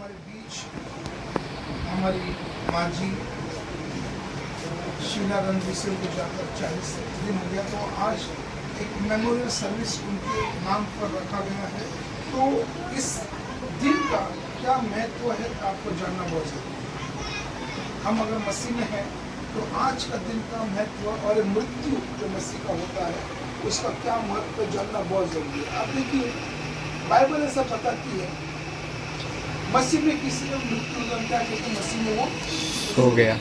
हमारे बीच हमारी माँ जी शीला रणविसल को जाकर 40 दिन हो गया, तो आज एक मेमोरियल सर्विस उनके नाम पर रखा गया है। तो इस दिन का क्या महत्व है आपको जानना बहुत जरूरी है। हम अगर मसीह में हैं तो आज का दिन का महत्व और मृत्यु जो मसीह का होता है उसका क्या महत्व जानना बहुत जरूरी है। आप देखिए बाइबल ऐसा बताती है मसीह में किसी का मृत्यु हो क्या कहते हैं, मसीह में वो हो गया।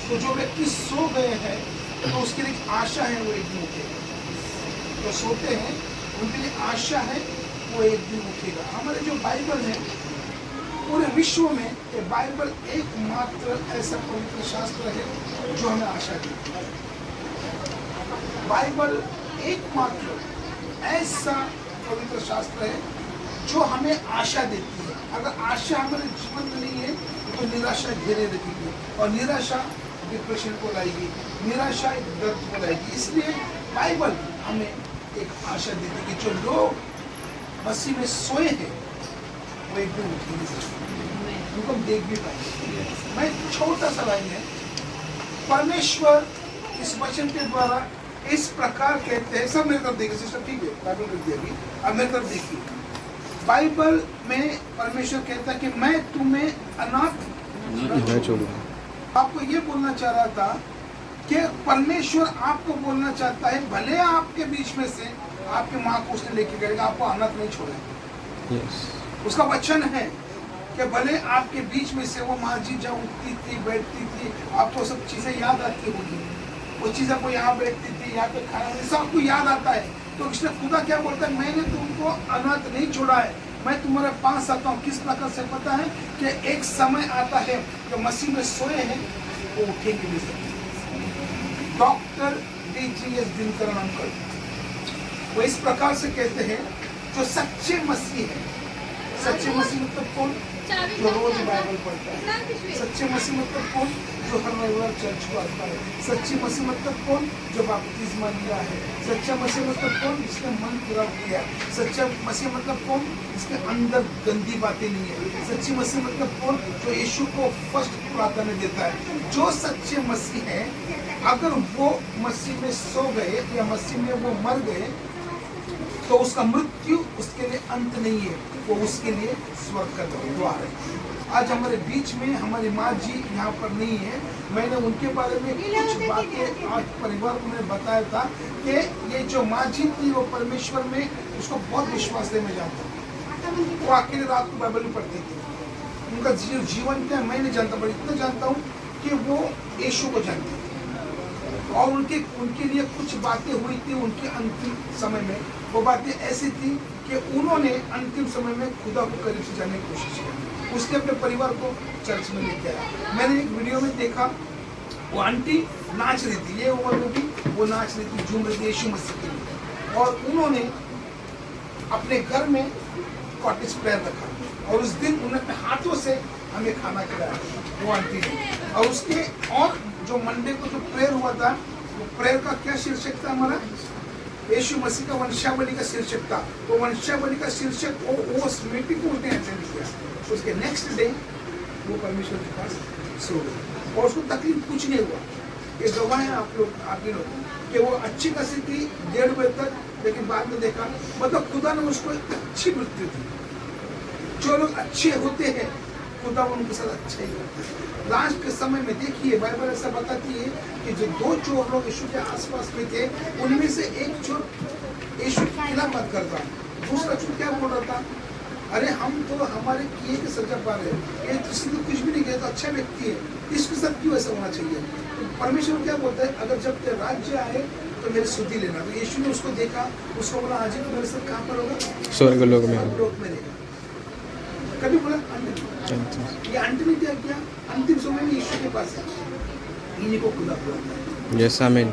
तो जो व्यक्ति सो गए हैं तो उसके लिए एक आशा है, वो एक दिन उठेगा। जो सोते हैं उनके लिए आशा है, वो एक दिन उठेगा। हमारे जो बाइबल है पूरे विश्व में ये बाइबल एकमात्र ऐसा पवित्र शास्त्र है जो हमें आशा देती है। बाइबल एकमात्र ऐसा पवित्र शास्त्र है जो हमें आशा देती है। अगर आशा हमारे जीवन में नहीं है तो निराशा घेरे रखेगी, और निराशा डिप्रेशन को लाएगी, निराशा एक दर्द को लाएगी। इसलिए बाइबल हमें एक आशा देती है कि जो लोग मसीह में सोए हैं वो एक दिन उठेंगे, उनको हम देख भी पाएंगे। मैं छोटा सा लाइन है, परमेश्वर इस वचन के द्वारा इस प्रकार कहते हैं, सब मेरे तरफ देखिए सिस्टर, ठीक है बाइबल कर दिया अभी, अब मेरे तरफ देखिए। बाइबल में परमेश्वर कहता है कि मैं तुम्हें अनाथ न छोड़ूंगा। आपको ये बोलना चाह रहा था कि परमेश्वर आपको बोलना चाहता है भले आपके बीच में से आपकी माँ को उसने लेके गएगा, आपको अनाथ नहीं छोड़ेगा। उसका वचन है कि भले आपके बीच में से वो माँ जी जहाँ उठती थी बैठती थी, आपको सब चीजें याद आती होगी, वो चीजें को यहाँ बैठती थी, यहाँ पे खाना, सब आपको याद आता है। तो इसलिए खुदा क्या बोलता है, मैंने तुमको अनाथ नहीं छोड़ा है, मैं तुम्हारे पास आता हूँ। किस प्रकार से पता है कि एक समय आता है जो मसीह में सोए हैं वो उठेंगे भी। Doctor D.G.S. दिनकरन अंकल वो इस प्रकार से कहते हैं जो सच्चे मसीह है, सच्चे मसीह मतलब कौन, जो रोज बाइबल पढ़ता है। सच्चे मसीह मतलब कौन, जो हर रविवार चर्च को आता है। सच्ची मसीह मतलब कौन, जो बपतिस्मा लिया है। सच्चा मसीह मतलब कौन, जिसने मन पूरा किया है। सच्चा मसीह मतलब कौन, जिसके अंदर गंदी बातें नहीं है। सच्ची मसीह मतलब कौन, जो यीशु को फर्स्ट प्राधान्य देता है। जो सच्चे मसीह है अगर वो मसीह में सो गए या मसीह में वो मर गए तो उसका मृत्यु उसके लिए अंत नहीं है, वो उसके लिए स्वर्ग का द्वार है। आज हमारे बीच में हमारी माँ जी यहाँ पर नहीं है। मैंने उनके बारे में कुछ बातें आज परिवार को मैंने बताया था कि ये जो माँ जी थी वो परमेश्वर में उसको बहुत विश्वास है। मैं जानता हूँ वो अकेले रात को बाइबल में पढ़ती थी, उनका जीवन क्या मैं नहीं जानता, पर इतना जानता हूँ कि वो यीशु को जानती थी। और उनके लिए कुछ बातें हुई थी उनके अंतिम समय में। वो बातें ऐसी थी कि उन्होंने अंतिम समय में खुदा को करीब से जानने की कोशिश की। उसने अपने परिवार को चर्च में लेके आया। मैंने एक वीडियो में देखा वो आंटी नाच रही थी, ये उम्र में भी वो नाच रही थी, झूम रही थी यीशु मसीह के लिए। और उन्होंने अपने घर में कॉटेज प्रेयर रखा और उस दिन उन्होंने अपने हाथों से हमें खाना खिलाया वो आंटी ने। और उसके और जो मंडे को जो प्रेयर हुआ था वो प्रेयर का क्या शीर्षक था हमारा, यीशु मसीह का वंशावली का शीर्षक था। वो वंशावली का शीर्षक वो मीटिंग को उसने अटेंड किया। उसके नेक्स्ट डे वो परमेश्वर के पास सो गए और उसको तकलीफ कुछ नहीं हुआ। ये गवाह है आप लोग कि वो अच्छी खासी थी 1:30 बजे तक, लेकिन बाद में देखा मतलब खुदा ने उसको अच्छी मृत्यु दी। जो लोग अच्छे होते हैं खुदा उनके साथ अच्छा ही करता है। लास्ट के समय में देखिए बाइबल ऐसा बताती है कि जो 2 चोर लोग यीशु के आसपास में थे उनमें से एक चोर यीशु की खिलाफत करता, दूसरा चोर क्या बोल रहा था, अरे हम तो हमारे किए के सजा पा रहे हैं, ये किसी को कुछ भी नहीं किया तो अच्छा व्यक्ति है, इसके साथ क्यों ऐसा होना चाहिए। तो परमेश्वर क्या बोलता है, अगर जब तेरा राज्य आए तो मेरी सुधि लेना। तो यीशु ने उसको देखा, उसको बोला हाजी तो मेरे साथ कहाँ पर होगा, स्वर्ग लोक में रहेगा। कभी बोला ये आंटी ने क्या किया, अंतिम समय में यीशु के पास है, इन्हीं को खुदा बुलाता है। यस आमीन।